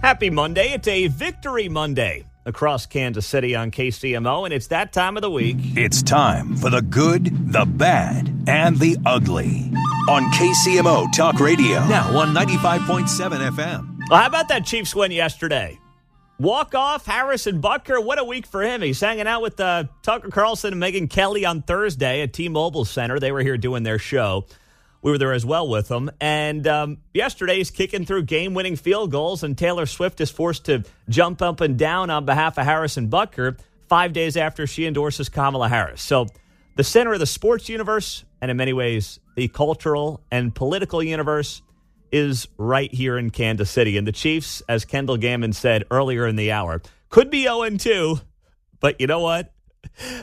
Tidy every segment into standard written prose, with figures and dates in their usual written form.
Happy Monday. It's a Victory Monday across Kansas City on KCMO, and it's that time of the week. It's time for the good, the bad, and the ugly on KCMO Talk Radio. Now on 95.7 FM. Well, how about that Chiefs win yesterday? Walk-off, Harrison Butker, what a week for him. He's hanging out with Tucker Carlson and Megyn Kelly on Thursday at T-Mobile Center. They were here doing their show. We were there as well with them. And yesterday he's kicking through game-winning field goals, and Taylor Swift is forced to jump up and down on behalf of Harrison Butker 5 days after she endorses Kamala Harris. So the center of the sports universe, and in many ways the cultural and political universe, is right here in Kansas City. And the Chiefs, as Kendall Gammon said earlier in the hour, could be 0-2, but you know what?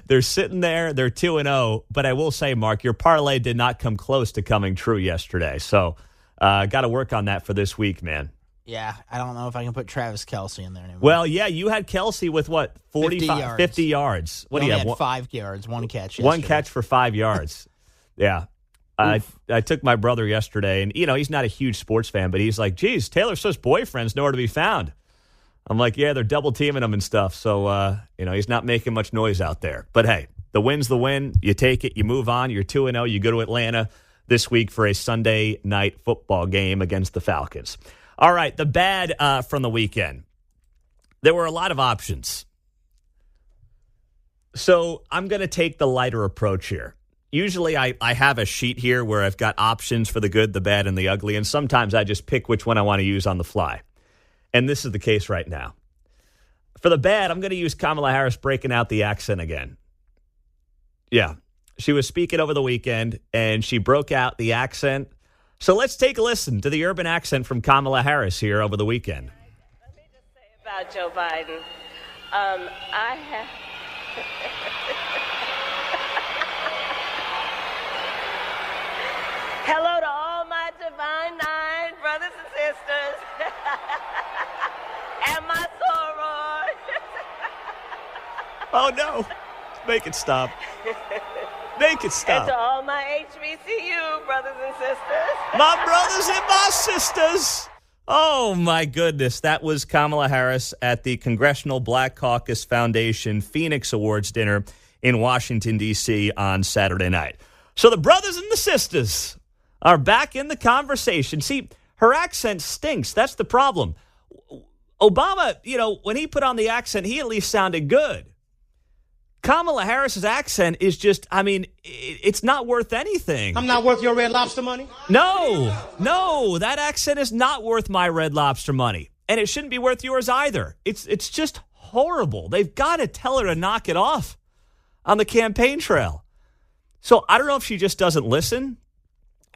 They're sitting there. They're 2-0. But I will say, Mark, your parlay did not come close to coming true yesterday. So got to work on that for this week, man. Yeah, I don't know if I can put Travis Kelce in there anymore. Well, yeah, you had Kelce with what? 50 yards. What do you have? Had 5 yards, one catch. One catch for 5 yards. Yeah. I took my brother yesterday, and, he's not a huge sports fan, but he's like, geez, Taylor Swift's boyfriend's nowhere to be found. I'm like, yeah, they're double teaming him and stuff. So, he's not making much noise out there. But, hey, the win's the win. You take it. You move on. You're 2-0. You go to Atlanta this week for a Sunday night football game against the Falcons. All right, the bad from the weekend. There were a lot of options. So I'm going to take the lighter approach here. Usually I have a sheet here where I've got options for the good, the bad, and the ugly, and sometimes I just pick which one I want to use on the fly. And this is the case right now. For the bad, I'm going to use Kamala Harris breaking out the accent again. Yeah, she was speaking over the weekend, and she broke out the accent. So let's take a listen to the urban accent from Kamala Harris here over the weekend. Let me just say about Joe Biden, I have... Hello to all my Divine Nine brothers and sisters and my soror. Oh, no. Make it stop. Make it stop. And to all my HBCU brothers and sisters. My brothers and my sisters. Oh, my goodness. That was Kamala Harris at the Congressional Black Caucus Foundation Phoenix Awards dinner in Washington, D.C. on Saturday night. So the brothers and the sisters are back in the conversation. See, her accent stinks. That's the problem. Obama, when he put on the accent, he at least sounded good. Kamala Harris's accent is just, it's not worth anything. I'm not worth your Red Lobster money? No, that accent is not worth my Red Lobster money. And it shouldn't be worth yours either. It's just horrible. They've got to tell her to knock it off on the campaign trail. So I don't know if she just doesn't listen.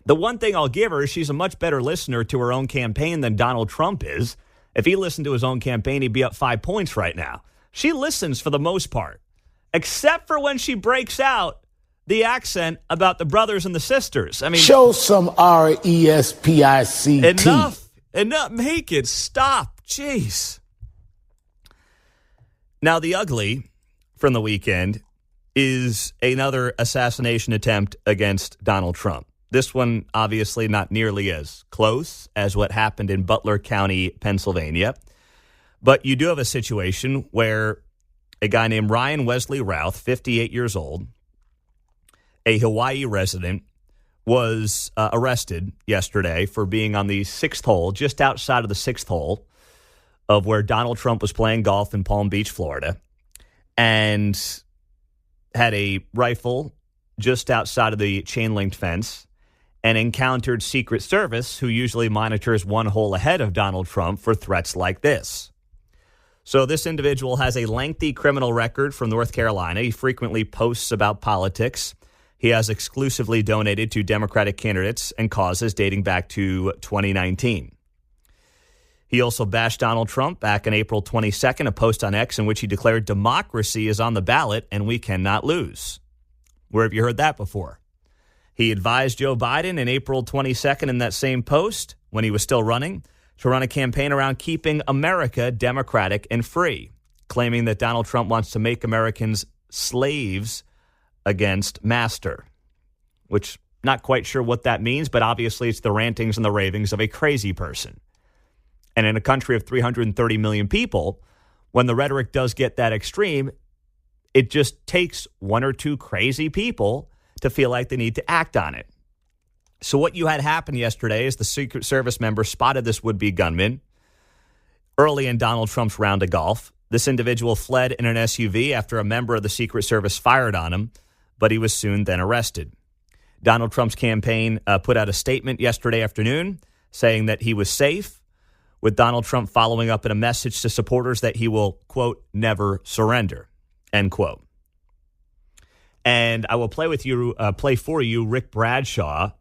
The one thing I'll give her is she's a much better listener to her own campaign than Donald Trump is. If he listened to his own campaign, he'd be up 5 points right now. She listens for the most part, except for when she breaks out the accent about the brothers and the sisters. Show some RESPICT. Enough. Make it stop. Jeez. Now, the ugly from the weekend is another assassination attempt against Donald Trump. This one, obviously, not nearly as close as what happened in Butler County, Pennsylvania. But you do have a situation where a guy named Ryan Wesley Routh, 58 years old, a Hawaii resident, was arrested yesterday for being on the 6th hole, just outside of the 6th hole of where Donald Trump was playing golf in Palm Beach, Florida, and had a rifle just outside of the chain-linked fence and encountered Secret Service, who usually monitors one hole ahead of Donald Trump for threats like this. So this individual has a lengthy criminal record from North Carolina. He frequently posts about politics. He has exclusively donated to Democratic candidates and causes dating back to 2019. He also bashed Donald Trump back on April 22nd, a post on X in which he declared democracy is on the ballot and we cannot lose. Where have you heard that before? He advised Joe Biden in April 22nd in that same post, when he was still running, to run a campaign around keeping America democratic and free, claiming that Donald Trump wants to make Americans slaves against master, which not quite sure what that means, but obviously it's the rantings and the ravings of a crazy person. And in a country of 330 million people, when the rhetoric does get that extreme, it just takes one or two crazy people to feel like they need to act on it. So what you had happen yesterday is the Secret Service member spotted this would-be gunman early in Donald Trump's round of golf. This individual fled in an SUV after a member of the Secret Service fired on him, but he was soon then arrested. Donald Trump's campaign put out a statement yesterday afternoon saying that he was safe, with Donald Trump following up in a message to supporters that he will, quote, never surrender, end quote. And I will play for you Rick Bradshaw.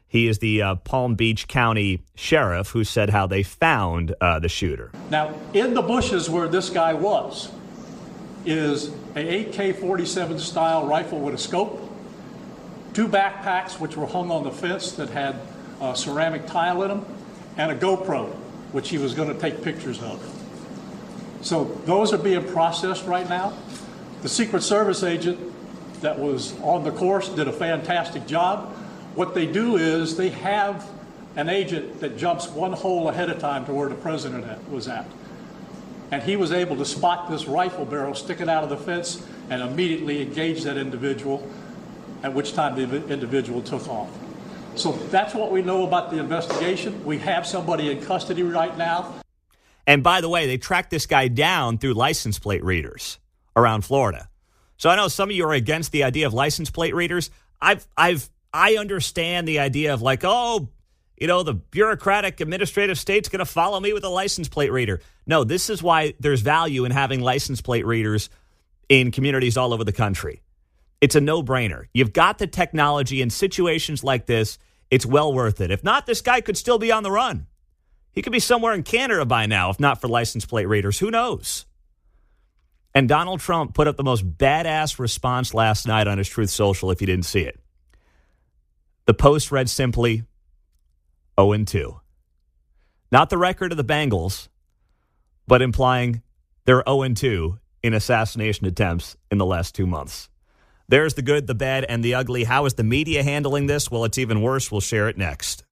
He is the Palm Beach County sheriff who said how they found the shooter. Now, in the bushes where this guy was is a AK-47 style rifle with a scope, 2 backpacks which were hung on the fence that had ceramic tile in them, and a GoPro, which he was going to take pictures of. So those are being processed right now. The Secret Service agent that was on the course did a fantastic job. What they do is they have an agent that jumps one hole ahead of time to where the president was at. And he was able to spot this rifle barrel sticking out of the fence and immediately engage that individual, at which time the individual took off. So that's what we know about the investigation. We have somebody in custody right now. And by the way, they tracked this guy down through license plate readers around Florida. So I know some of you are against the idea of license plate readers. I understand the idea of like, oh, you know, the bureaucratic administrative state's going to follow me with a license plate reader. No, this is why there's value in having license plate readers in communities all over the country. It's a no-brainer. You've got the technology in situations like this. It's well worth it. If not, this guy could still be on the run. He could be somewhere in Canada by now, if not for license plate readers. Who knows? And Donald Trump put up the most badass response last night on his Truth Social, if you didn't see it. The post read simply, 0-2. Not the record of the Bengals, but implying they're 0-2 in assassination attempts in the last 2 months. There's the good, the bad, and the ugly. How is the media handling this? Well, it's even worse. We'll share it next.